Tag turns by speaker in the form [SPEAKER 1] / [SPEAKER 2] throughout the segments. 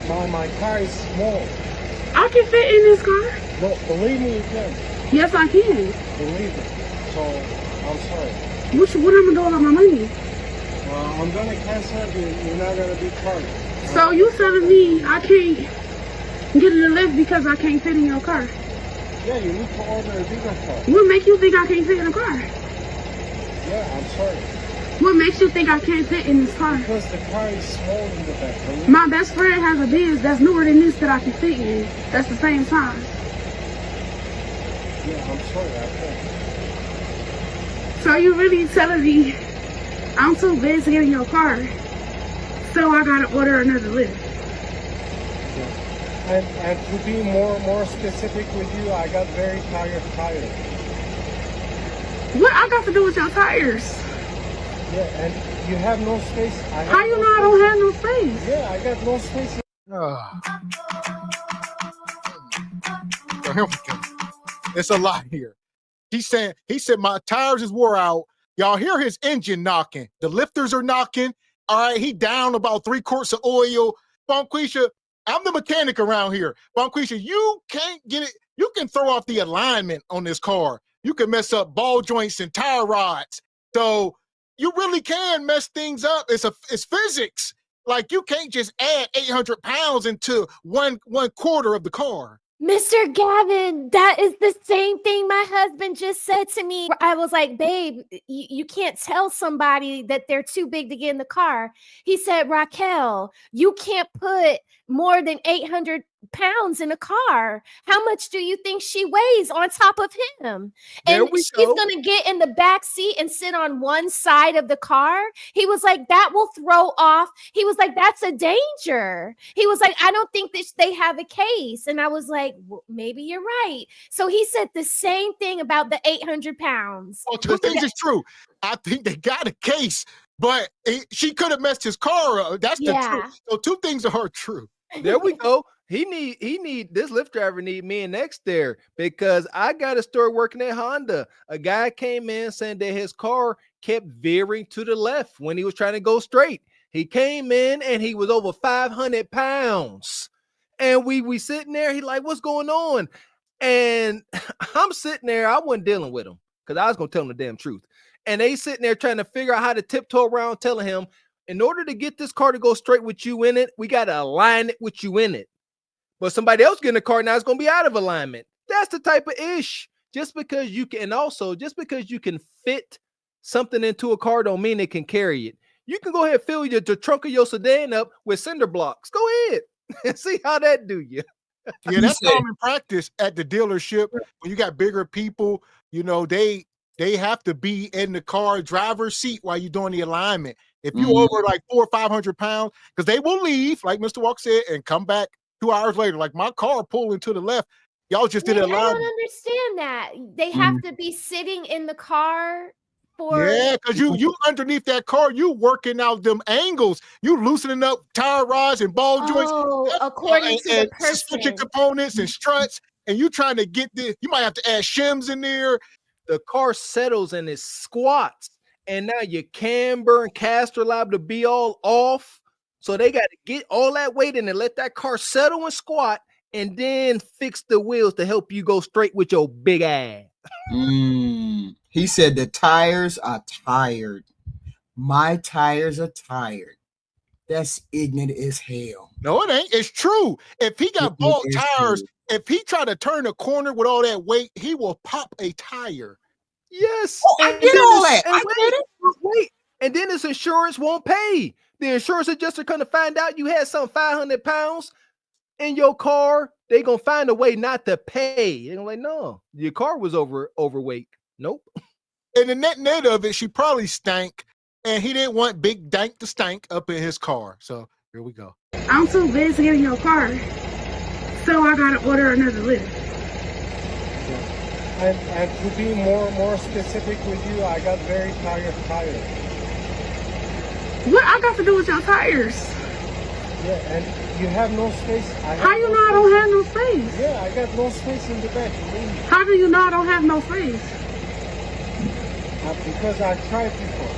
[SPEAKER 1] My car is small.
[SPEAKER 2] I can fit in this car.
[SPEAKER 1] No, believe me, you can.
[SPEAKER 2] Yes, I can.
[SPEAKER 1] Believe it. So, I'm sorry.
[SPEAKER 2] What am I doing with my money?
[SPEAKER 1] I'm gonna cancel it. You're not gonna be charged.
[SPEAKER 2] So you telling me I can't get in the lift because I can't fit in your car?
[SPEAKER 1] Yeah, you need to order a bigger car.
[SPEAKER 2] What makes you think I can't fit in the car?
[SPEAKER 1] Yeah, I'm sorry.
[SPEAKER 2] What makes you think I can't fit in this car?
[SPEAKER 1] Because the car is small in the back.
[SPEAKER 2] My best friend has a Benz that's newer than this that I can fit in. That's the same size.
[SPEAKER 1] Yeah, I'm sorry. I can't.
[SPEAKER 2] So you really telling me I'm too big to get in your car, so I gotta order another lift?
[SPEAKER 1] Yeah. And to be more specific with you, I got very tired tires.
[SPEAKER 2] What I got to do with your tires?
[SPEAKER 1] Yeah, and you have no space.
[SPEAKER 2] How you know I don't have no space?
[SPEAKER 1] Yeah, I got no space.
[SPEAKER 3] So here we go. It's a lot here. He said my tires is wore out. Y'all hear his engine knocking. The lifters are knocking. All right, he down about 3 quarts of oil. Bonquisha, I'm the mechanic around here. Bonquisha, you can't get it. You can throw off the alignment on this car. You can mess up ball joints and tire rods. So you really can mess things up. It's physics. Like you can't just add 800 pounds into one quarter of the car.
[SPEAKER 4] Mr. Gavin, that is the same thing my husband just said to me. I was like, babe, you can't tell somebody that they're too big to get in the car. He said, Raquel, you can't put more than 800 pounds in a car. How much do you think she weighs on top of him? And she's going to get in the back seat and sit on one side of the car. He was like, that will throw off. He was like, that's a danger. He was like, I don't think that they have a case. And I was like, well, maybe you're right. So he said the same thing about the 800 pounds.
[SPEAKER 3] Oh, two things is true. I think they got a case, but she could have messed his car up. That's the truth. So 2 things are true.
[SPEAKER 5] There we go. He need this Lyft driver need me and next there, because I got a story working at Honda. A guy came in saying that his car kept veering to the left when he was trying to go straight. He came in and he was over 500 pounds. And we sitting there, he like, what's going on? And I'm sitting there, I wasn't dealing with him because I was gonna tell him the damn truth. And they sitting there trying to figure out how to tiptoe around telling him, in order to get this car to go straight with you in it, we got to align it with you in it. But somebody else getting a car now is going to be out of alignment. That's the type of ish. Just because you can, and also just because you can fit something into a car don't mean it can carry it. You can go ahead and fill the trunk of your sedan up with cinder blocks. Go ahead and see how that do you.
[SPEAKER 3] Yeah, that's common practice at the dealership. When you got bigger people, you know, they have to be in the car driver's seat while you're doing the alignment. If you over like 400 or 500 pounds, because they will leave, like Mr. Walk said, and come back 2 hours later. Like my car pulling to the left, y'all just did it.
[SPEAKER 4] I don't understand that. They have to be sitting in the car for.
[SPEAKER 3] Yeah, because you underneath that car, you working out them angles. You loosening up tire rods and ball joints.
[SPEAKER 4] According to the person.
[SPEAKER 3] Suspension components and struts, and you trying to get this. You might have to add shims in there.
[SPEAKER 5] The car settles and it squats. And now your camber and caster liable to be all off. So they got to get all that weight in and let that car settle and squat and then fix the wheels to help you go straight with your big ass.
[SPEAKER 6] He said the tires are tired. My tires are tired. That's ignorant as hell.
[SPEAKER 3] No, it ain't. It's true. If he got bald tires, if he try to turn a corner with all that weight, he will pop a tire.
[SPEAKER 5] Yes.
[SPEAKER 6] I get all that. I get it.
[SPEAKER 5] Wait. And then his insurance won't pay. The insurance adjuster going to find out you had some 500 pounds in your car. They going to find a way not to pay. They're like, no, your car was overweight. Nope.
[SPEAKER 3] And the net of it, she probably stank. And he didn't want Big Dank to stank up in his car. So here we go.
[SPEAKER 2] I'm too big to get in your car, so I got to order another lift.
[SPEAKER 1] And to be more specific with you, I got very tired tires.
[SPEAKER 2] What I got to do with your tires?
[SPEAKER 1] Yeah, and you have no space.
[SPEAKER 2] How you know I don't have no space?
[SPEAKER 1] Yeah, I got no space in the back.
[SPEAKER 2] How do you know I don't have no space?
[SPEAKER 1] Because I tried before.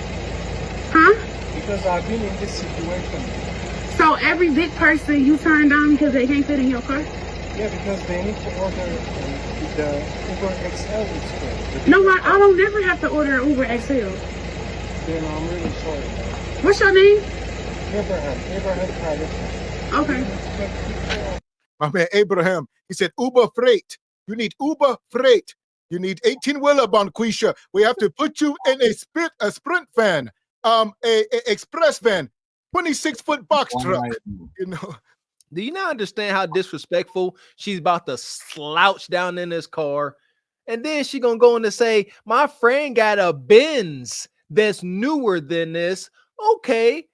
[SPEAKER 2] Huh?
[SPEAKER 1] Because I've been in this situation.
[SPEAKER 2] So So every big person you turn down because they can't fit in your car?
[SPEAKER 1] Yeah, because they need to order the Uber XL instead.
[SPEAKER 2] No, I don't never have to order an Uber XL.
[SPEAKER 1] Then I'm really sorry.
[SPEAKER 2] What's your name?
[SPEAKER 1] Abraham Private.
[SPEAKER 2] Okay.
[SPEAKER 3] My man Abraham, he said Uber freight. You need Uber freight. You need 18-wheeler, Bonquisha. We have to put you in a sprint van, a express van, 26-foot box truck. You know.
[SPEAKER 5] Do you not understand how disrespectful she's about to slouch down in this car? And then she gonna go in and say, my friend got a Benz that's newer than this. Okay.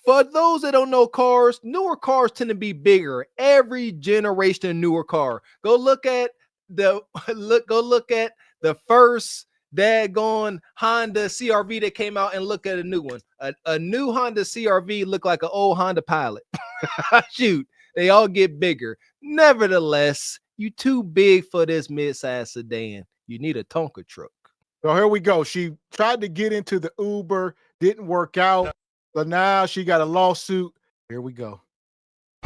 [SPEAKER 5] For those that don't know cars, newer cars tend to be bigger. Every generation newer car. Go look at the first daggone Honda CRV that came out and look at a new one. A new Honda CRV look like an old Honda Pilot. Shoot, they all get bigger. Nevertheless, you too big for this mid-size sedan. You need a Tonka truck.
[SPEAKER 3] So here we go. She tried to get into the Uber, didn't work out. But now she got a lawsuit. Here we go.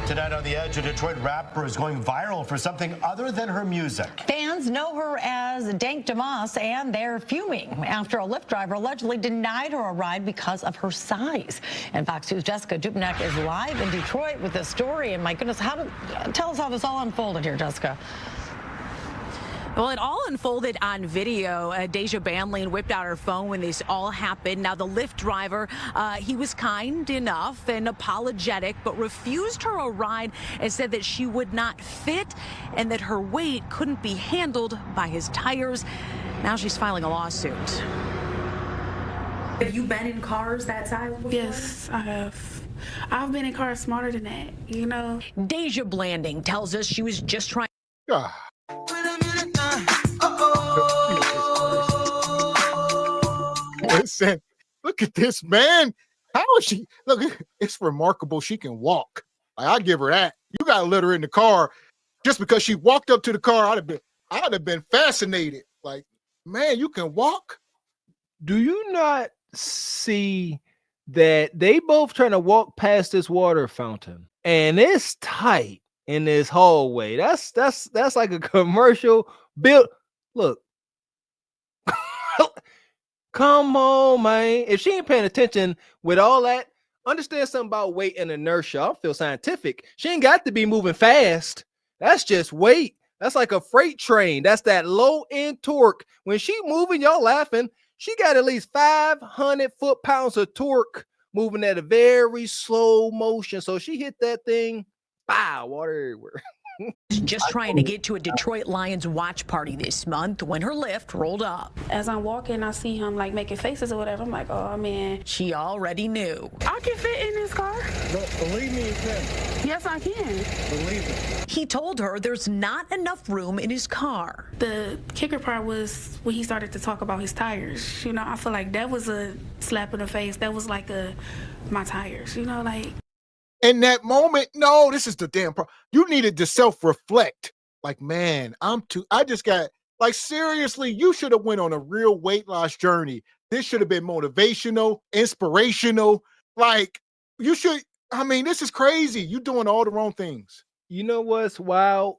[SPEAKER 7] Tonight on The Edge, a Detroit rapper is going viral for something other than her music.
[SPEAKER 8] Fans know her as Dank Damas, and they're fuming after a Lyft driver allegedly denied her a ride because of her size. And Fox News' Jessica Dubnik is live in Detroit with this story. And my goodness, tell us how this all unfolded here, Jessica.
[SPEAKER 9] Well, it all unfolded on video. Deja Banlane whipped out her phone when this all happened. Now, the Lyft driver, he was kind enough and apologetic, but refused her a ride and said that she would not fit and that her weight couldn't be handled by his tires. Now she's filing a lawsuit. Have you been in cars that size before?
[SPEAKER 2] Yes, I have. I've been in cars smarter than that, you know.
[SPEAKER 9] Deja Blanding tells us she was just trying.
[SPEAKER 3] Listen, look at this, man. How is she? Look, it's remarkable she can walk. Like, I give her that. You got to let her in the car. Just because she walked up to the car, I'd have been fascinated. Like, man, you can walk?
[SPEAKER 5] Do you not see that they both trying to walk past this water fountain and it's tight in this hallway? That's like a commercial build. Look. Come on, man. If she ain't paying attention with all that, understand something about weight and inertia. I don't feel scientific. She ain't got to be moving fast. That's just weight. That's like a freight train. That's that low end torque. When she moving, y'all laughing. She got at least 500 foot-pounds of torque moving at a very slow motion. So she hit that thing, wow, water everywhere.
[SPEAKER 9] Just trying to get to a Detroit Lions watch party this month when her Lyft rolled up.
[SPEAKER 2] As I'm walking, I see him like making faces or whatever. I'm like, oh man.
[SPEAKER 9] She already knew.
[SPEAKER 2] I can fit in this car.
[SPEAKER 1] No, believe me, you can.
[SPEAKER 2] Yes, I can.
[SPEAKER 1] Believe me.
[SPEAKER 9] He told her there's not enough room in his car.
[SPEAKER 2] The kicker part was when he started to talk about his tires. You know, I feel like that was a slap in the face. That was like my tires, you know, like.
[SPEAKER 3] In that moment, no, this is the damn problem. You needed to self-reflect. Like, man, I just got, like, seriously, you should have went on a real weight loss journey. This should have been motivational, inspirational. Like, you should, I mean, this is crazy. You doing all the wrong things.
[SPEAKER 5] You know what's wild?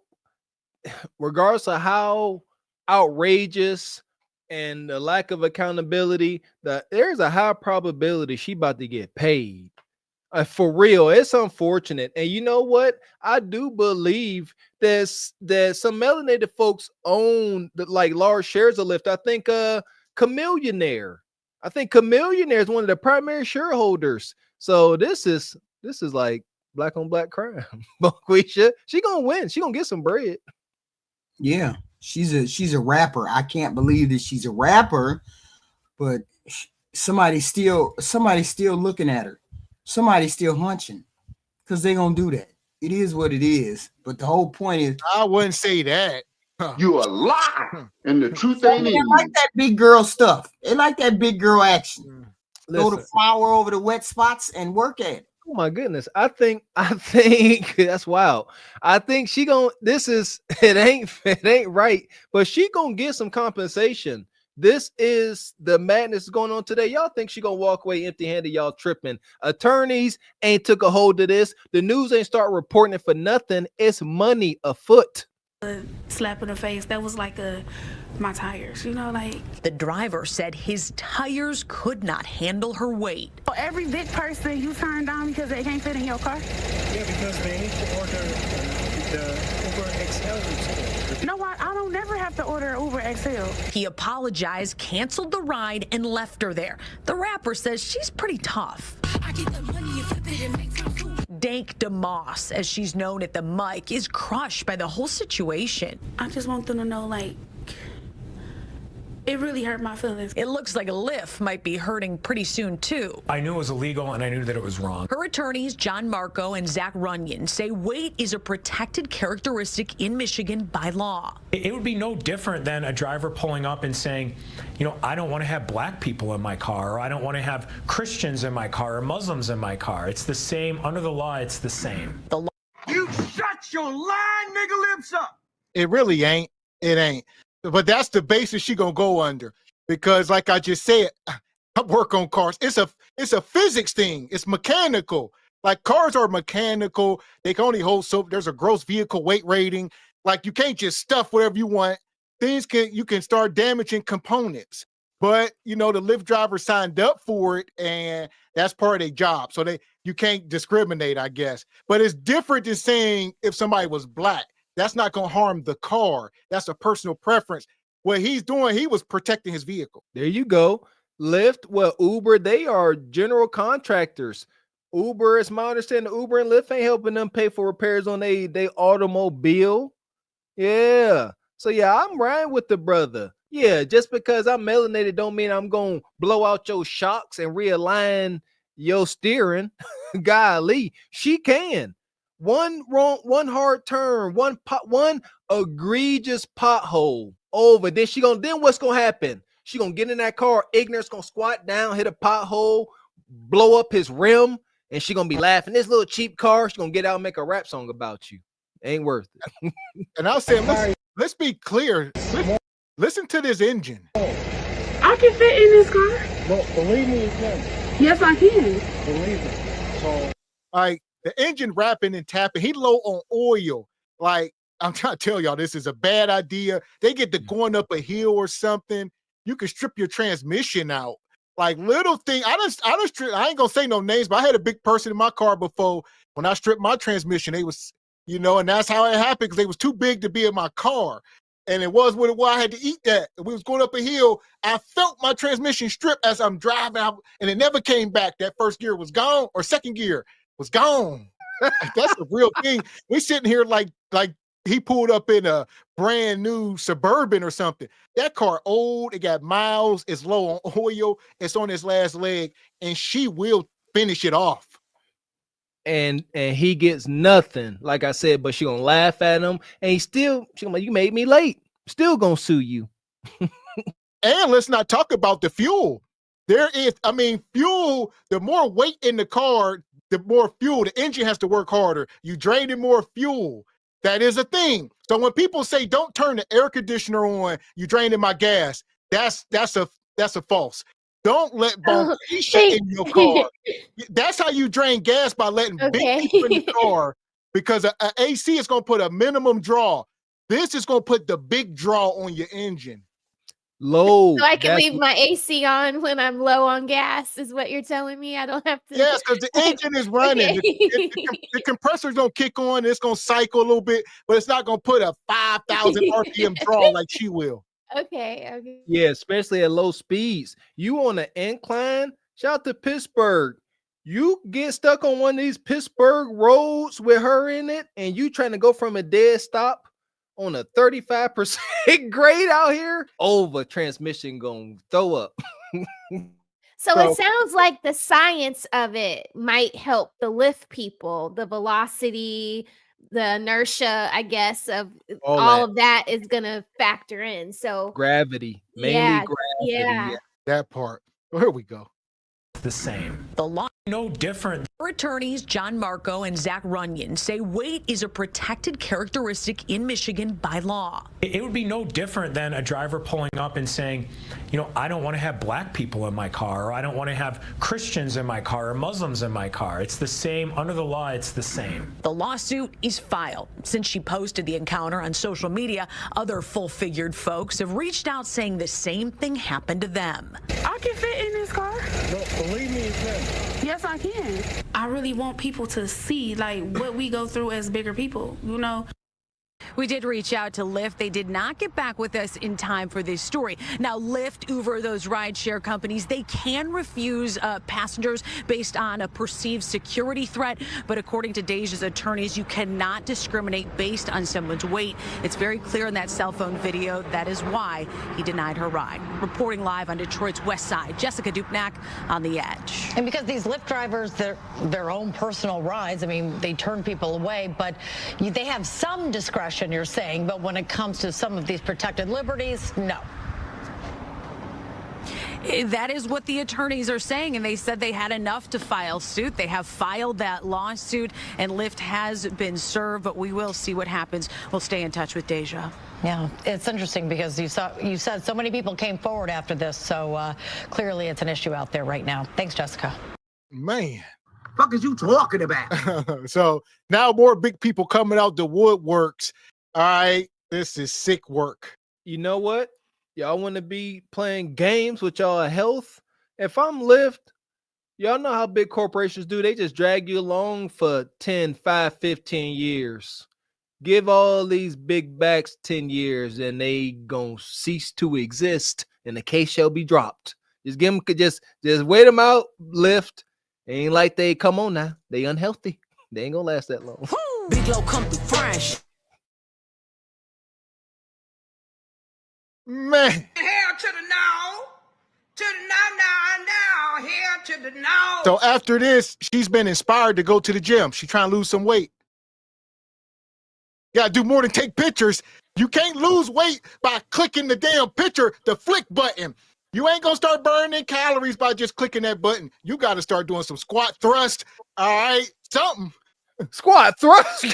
[SPEAKER 5] Regardless of how outrageous and the lack of accountability, there's a high probability she about to get paid. For real, it's unfortunate. And you know what? I do believe that some melanated folks own like large shares of Lyft. I think Chameleonaire. I think Chameleonaire is one of the primary shareholders. So this is like black on black crime. Bonquisha, she gonna win. She gonna get some bread.
[SPEAKER 6] Yeah, she's a rapper. I can't believe that she's a rapper, but somebody's still looking at her. Somebody's still hunching because they're going to do that. It is what it is. But the whole point is.
[SPEAKER 3] I wouldn't say that.
[SPEAKER 10] You a lie. And the truth ain't in you.
[SPEAKER 6] They like that big girl stuff. They like that big girl action. Throw the flour over the wet spots and work at it.
[SPEAKER 5] Oh my goodness. I think that's wild. I think it ain't right, but she gonna get some compensation This is the madness going on today. Y'all think she gonna walk away empty-handed? Y'all tripping. Attorneys ain't took a hold of this. The news ain't start reporting it for nothing. It's money afoot.
[SPEAKER 2] A slap in the face. That was like my tires, you know, like.
[SPEAKER 9] The driver said his tires could not handle her weight.
[SPEAKER 2] Every big person you turn down because they can't fit in your car?
[SPEAKER 1] Yeah, because they need to order the Uber XL instead.
[SPEAKER 2] No, I don't never have to order Uber XL.
[SPEAKER 9] He apologized, canceled the ride, and left her there. The rapper says she's pretty tough. I get the money and flip it and make some food. Dank DeMoss, as she's known at the mic, is crushed by the whole situation.
[SPEAKER 2] I just want them to know, like, it really hurt my feelings.
[SPEAKER 9] It looks like Lyft might be hurting pretty soon, too.
[SPEAKER 11] I knew it was illegal and I knew that it was wrong.
[SPEAKER 9] Her attorneys, John Marco and Zach Runyon, say weight is a protected characteristic in Michigan by law.
[SPEAKER 11] It would be no different than a driver pulling up and saying, you know, I don't want to have black people in my car, or I don't want to have Christians in my car, or Muslims in my car. It's the same. Under the law, it's the same.
[SPEAKER 9] The law.
[SPEAKER 6] You shut your lying nigga lips up.
[SPEAKER 3] It really ain't. It ain't. But that's the basis she gonna go under, because like I just said, I work on cars. It's a physics thing. It's mechanical. Like cars are mechanical. They can only hold so there's a gross vehicle weight rating. Like you can't just stuff whatever you want. You can start damaging components. But you know, the Lyft driver signed up for it, and that's part of their job. So you can't discriminate, I guess. But it's different than saying if somebody was black. That's not going to harm the car. That's a personal preference. What he's doing, he was protecting his vehicle.
[SPEAKER 5] There you go. Lyft, well, Uber, they are general contractors. Uber, it's my understanding, Uber and Lyft ain't helping them pay for repairs on they automobile. Yeah. So, yeah, I'm riding with the brother. Yeah, just because I'm melanated don't mean I'm going to blow out your shocks and realign your steering. Golly, she can. One hard turn, one egregious pothole over. Then what's gonna happen? She gonna get in that car, ignorance gonna squat down, hit a pothole, blow up his rim, and she gonna be laughing. This little cheap car, she gonna get out and make a rap song about you. Ain't worth it.
[SPEAKER 3] And I was saying, let's be clear. Listen to this engine.
[SPEAKER 2] I can fit in this car.
[SPEAKER 1] Well, believe me, you can.
[SPEAKER 2] Yes, I can.
[SPEAKER 1] Believe it. So,
[SPEAKER 3] like the engine rapping and tapping, he low on oil. Like I'm trying to tell y'all, this is a bad idea. They get to going up a hill or something. You can strip your transmission out. Like little thing. I ain't gonna say no names, but I had a big person in my car before. When I stripped my transmission, they was, you know, and that's how it happened, because they was too big to be in my car. And it was what it was. I had to eat that. We was going up a hill. I felt my transmission strip as I'm driving out, and it never came back. That first gear was gone, or second gear was gone. That's a real thing. We sitting here like he pulled up in a brand new Suburban or something. That car old, it got miles, it's low on oil, it's on its last leg, and she will finish it off.
[SPEAKER 5] And he gets nothing, like I said, but she gonna laugh at him, and she gonna like, you made me late. Still gonna sue you.
[SPEAKER 3] And let's not talk about the fuel. Fuel, the more weight in the car, the more fuel. The engine has to work harder. You drain in more fuel. That is a thing. So when people say don't turn the air conditioner on, you draining my gas. That's a false. Don't let Bonquisha in your car. That's how you drain gas, by letting big people in the car, because an AC is going to put a minimum draw. This is going to put the big draw on your engine.
[SPEAKER 5] Low.
[SPEAKER 4] So I can leave my AC on when I'm low on gas, is what you're telling me? I don't have to.
[SPEAKER 3] Yes, because the engine is running.
[SPEAKER 4] Okay.
[SPEAKER 3] The compressor's going to kick on. It's going to cycle a little bit, but it's not going to put a 5,000 RPM draw like she will.
[SPEAKER 4] Okay.
[SPEAKER 5] Yeah, especially at low speeds. You on an incline, shout out to Pittsburgh. You get stuck on one of these Pittsburgh roads with her in it, and you trying to go from a dead stop on a 35% grade out here, over transmission gonna throw up.
[SPEAKER 4] So it sounds like the science of it might help the Lyft people, the velocity, the inertia, I guess, of all of that is gonna factor in. So
[SPEAKER 5] gravity, mainly gravity.
[SPEAKER 4] Yeah.
[SPEAKER 3] That part. Here we go.
[SPEAKER 11] the same.
[SPEAKER 9] The law
[SPEAKER 11] No different.
[SPEAKER 9] attorneys John Marco and Zach Runyon say weight is a protected characteristic in Michigan by law.
[SPEAKER 11] It would be no different than a driver pulling up and saying, I don't want to have black people in my car, or I don't want to have Christians in my car, or Muslims in my car. It's the same. Under the law, it's the same.
[SPEAKER 9] The lawsuit is filed. Since she posted the encounter on social media, other full-figured folks have reached out saying the same thing happened to them.
[SPEAKER 2] I can fit in this car.
[SPEAKER 1] No, believe me, you can.
[SPEAKER 2] Yes, I can. I really want people to see what we go through as bigger people,
[SPEAKER 9] We did reach out to Lyft. They did not get back with us in time for this story. Now, Lyft, Uber, those rideshare companies, they can refuse passengers based on a perceived security threat. But according to Deja's attorneys, you cannot discriminate based on someone's weight. It's very clear in that cell phone video. That is why he denied her ride. Reporting live on Detroit's west side, Jessica Dupnack on The Edge.
[SPEAKER 8] And because these Lyft drivers, their own personal rides, I mean, they turn people away, but they have some discretion, you're saying, but when it comes to some of these protected liberties, no.
[SPEAKER 9] That is what the attorneys are saying, and they said they had enough to file suit. They have filed that lawsuit, and Lyft has been served, but we will see what happens. We'll stay in touch with Deja.
[SPEAKER 8] Yeah, it's interesting because you said so many people came forward after this, so clearly it's an issue out there right now. Thanks, Jessica.
[SPEAKER 3] Man.
[SPEAKER 12] Fuck is you talking about?
[SPEAKER 3] So now more big people coming out the woodworks. All right, this is sick work.
[SPEAKER 5] You know what? Y'all want to be playing games with y'all health? If I'm Lyft, y'all know how big corporations do. They just drag you along for 10, 5, 15 years. Give all these big backs 10 years and they gonna cease to exist and the case shall be dropped. Just give them, just wait them out, Lyft. Ain't like they, come on now, they unhealthy. They ain't gonna last that long.
[SPEAKER 12] Big low come through fresh.
[SPEAKER 3] Man.
[SPEAKER 12] Here to the now. To the now. Here to the now.
[SPEAKER 3] So after this, she's been inspired to go to the gym. She's trying to lose some weight. You gotta do more than take pictures. You can't lose weight by clicking the damn picture, the flick button. You ain't gonna start burning calories by just clicking that button. You gotta start doing some squat thrust. All right, something.
[SPEAKER 5] Squat thrust.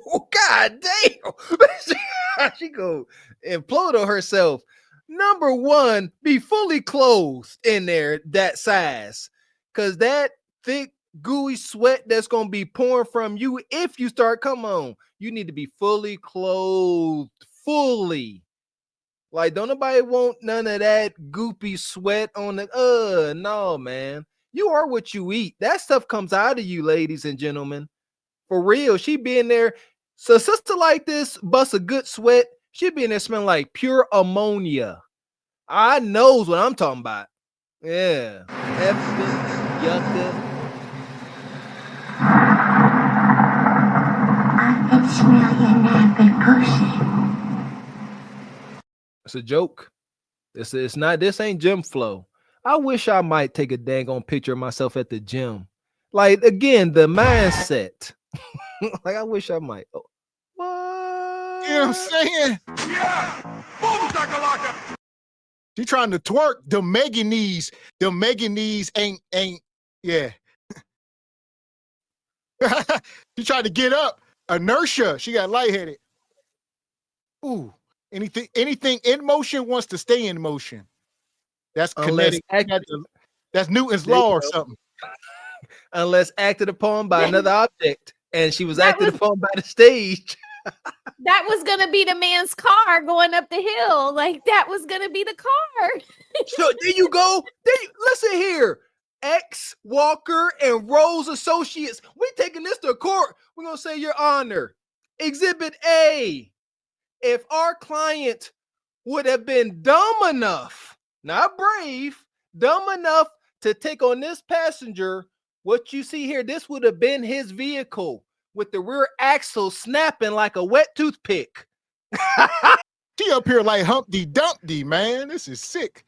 [SPEAKER 5] God damn. She go implode on herself. Number one, be fully clothed in there that size. Cause that thick, gooey sweat that's gonna be pouring from you if you start, come on. You need to be fully clothed. Fully. Like, don't nobody want none of that goopy sweat on the no, man. You are what you eat. That stuff comes out of you, ladies and gentlemen. For real. She be in there. So a sister like this busts a good sweat. She be in there smelling like pure ammonia. I knows what I'm talking about. Yeah. Effing yucca.
[SPEAKER 13] It's really a napping pussy.
[SPEAKER 5] It's a joke. It's not. This ain't gym flow. I wish I might take a dang on picture of myself at the gym. Like, again, the mindset. Like, I wish I might. Oh, what?
[SPEAKER 3] You know what I'm saying?
[SPEAKER 12] Yeah. Boom shakalaka.
[SPEAKER 3] She trying to twerk. The Megan knees. The Megan knees ain't. Yeah. She tried to get up. Inertia. She got lightheaded. Ooh. Anything in motion wants to stay in motion. That's kinetic. That's Newton's law or something.
[SPEAKER 5] Unless acted upon by another object, and she was acted upon by the stage.
[SPEAKER 4] That was gonna be the man's car going up the hill. Like, that was gonna be the car.
[SPEAKER 5] So there you go. Listen here. X Walker and Rose Associates. We taking this to court. We're gonna say, Your Honor, Exhibit A. If our client would have been dumb enough, not brave, dumb enough to take on this passenger, what you see here, this would have been his vehicle with the rear axle snapping like a wet toothpick.
[SPEAKER 3] She up here like Humpty Dumpty, man. This is sick.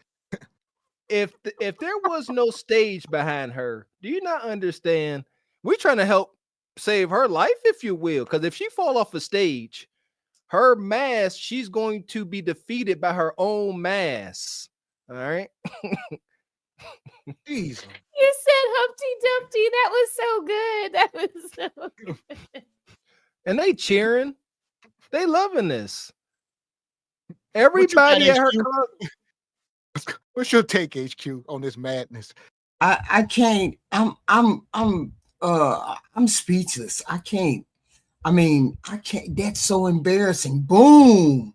[SPEAKER 5] If there was no stage behind her, do you not understand? We're trying to help save her life, if you will, because if she fall off a stage, her mass, she's going to be defeated by her own mass. All right.
[SPEAKER 3] Jesus.
[SPEAKER 4] You said Humpty Dumpty. That was so good. That was so good.
[SPEAKER 5] And they cheering. They loving this.
[SPEAKER 3] What you got,
[SPEAKER 5] Everybody at her
[SPEAKER 3] HQ? What's your take, HQ, on this madness?
[SPEAKER 6] I can't. I'm speechless. I can't. I mean, I can't. That's so embarrassing. Boom.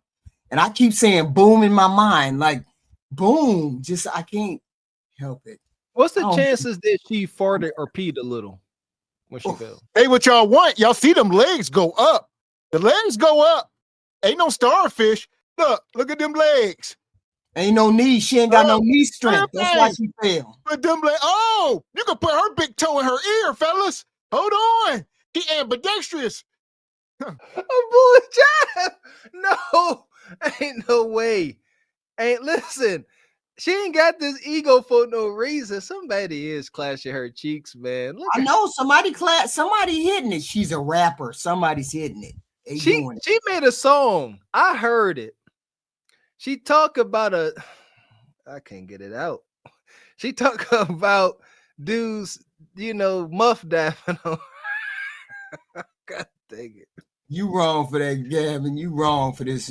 [SPEAKER 6] And I keep saying boom in my mind, like boom. Just I can't help it.
[SPEAKER 5] What's the chances that she farted or peed a little when she fell?
[SPEAKER 3] Hey, what y'all want? Y'all see them legs go up. The legs go up. Ain't no starfish. Look at them legs.
[SPEAKER 6] Ain't no knee. She ain't got no knee strength. That's why she fell.
[SPEAKER 3] But them legs. Oh, you can put her big toe in her ear, fellas. Hold on. She ambidextrous.
[SPEAKER 5] Oh, boy, Jeff. No, ain't no way. Ain't listen. She ain't got this ego for no reason. Somebody is clashing her cheeks, man. Look,
[SPEAKER 6] I know somebody hitting it. She's a rapper. Somebody's hitting it.
[SPEAKER 5] She made a song. I heard it. She talk about I can't get it out. She talk about dudes, muff dapping on. God dang it.
[SPEAKER 6] You wrong for that, Gavin. You wrong for this.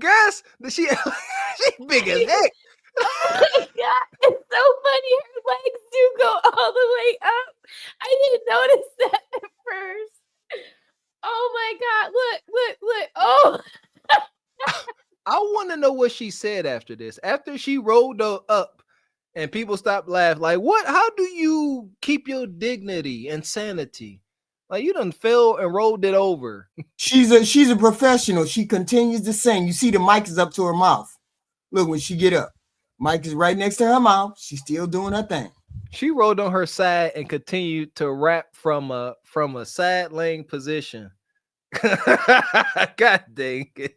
[SPEAKER 5] Guys, she big as heck.
[SPEAKER 4] Oh my God, it's so funny. Her legs do go all the way up. I didn't notice that at first. Oh my God, look. Oh.
[SPEAKER 5] I want to know what she said after this. After she rolled up and people stopped laughing. Like, what? How do you keep your dignity and sanity? Like, you done fell and rolled it over.
[SPEAKER 6] She's a professional. She continues to sing. You see the mic is up to her mouth. Look, when she get up, mic is right next to her mouth. She's still doing her thing.
[SPEAKER 5] She rolled on her side and continued to rap from a side laying position. God dang it.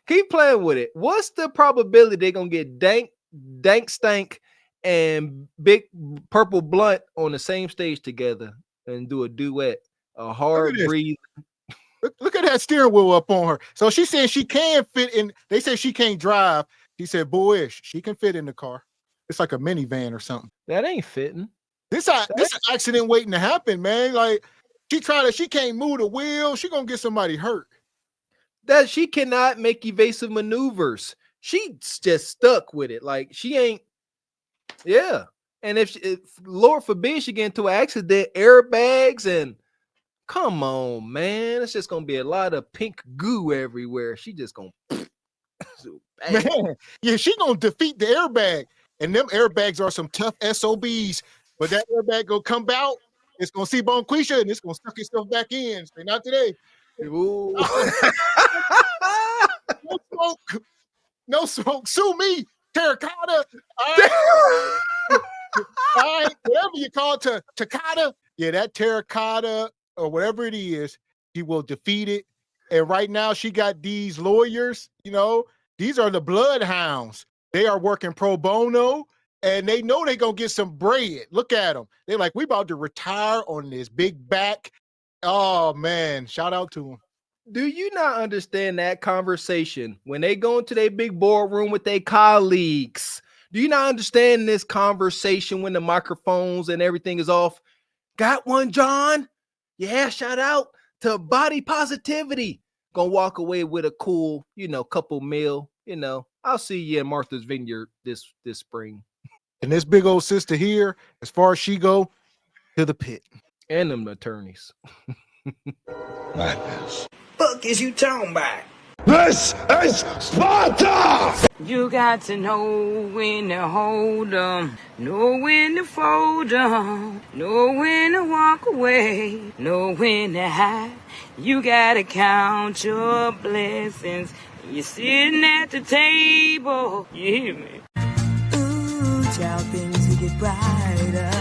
[SPEAKER 5] Keep playing with it. What's the probability they're gonna get Dank Stank and Big Purple Blunt on the same stage together and do a duet? A hard breathe.
[SPEAKER 3] Look at that steering wheel up on her. So she said she can fit in. They say she can't drive. She said, boyish, she can fit in the car. It's like a minivan or something.
[SPEAKER 5] That ain't fitting.
[SPEAKER 3] This accident waiting to happen, man. Like she can't move the wheel. She gonna get somebody hurt.
[SPEAKER 5] That she cannot make evasive maneuvers. She's just stuck with it. Like she ain't. Yeah. And if Lord forbid she get into an accident, airbags and come on, man. It's just gonna be a lot of pink goo everywhere. She just gonna
[SPEAKER 3] man. Yeah, she gonna defeat the airbag. And them airbags are some tough SOBs. But that airbag gonna come out, it's gonna see Bonquisha and it's gonna suck itself back in. Say not today.
[SPEAKER 5] Ooh.
[SPEAKER 3] No smoke. No smoke. Sue me. Terracotta. All right. Whatever you call it, terracotta. Yeah, that terracotta or whatever it is, she will defeat it. And right now she got these lawyers, these are the bloodhounds. They are working pro bono and they know they're going to get some bread. Look at them. They're like, we about to retire on this big back. Oh man, shout out to them.
[SPEAKER 5] Do you not understand that conversation when they go into their big boardroom with their colleagues? Do you not understand this conversation when the microphones and everything is off? Got one, John? Yeah, shout out to body positivity. Gonna walk away with a cool, couple meal. I'll see you in Martha's Vineyard this spring.
[SPEAKER 3] And this big old sister here, as far as she go, to the pit.
[SPEAKER 5] And them attorneys.
[SPEAKER 12] Madness. Fuck is you talking about?
[SPEAKER 14] This is Sparta!
[SPEAKER 12] You got to know when to hold 'em, know when to fold 'em, know when to walk away, know when to hide. You gotta count your blessings. You're sitting at the table. You hear me? Ooh, child, things will get brighter.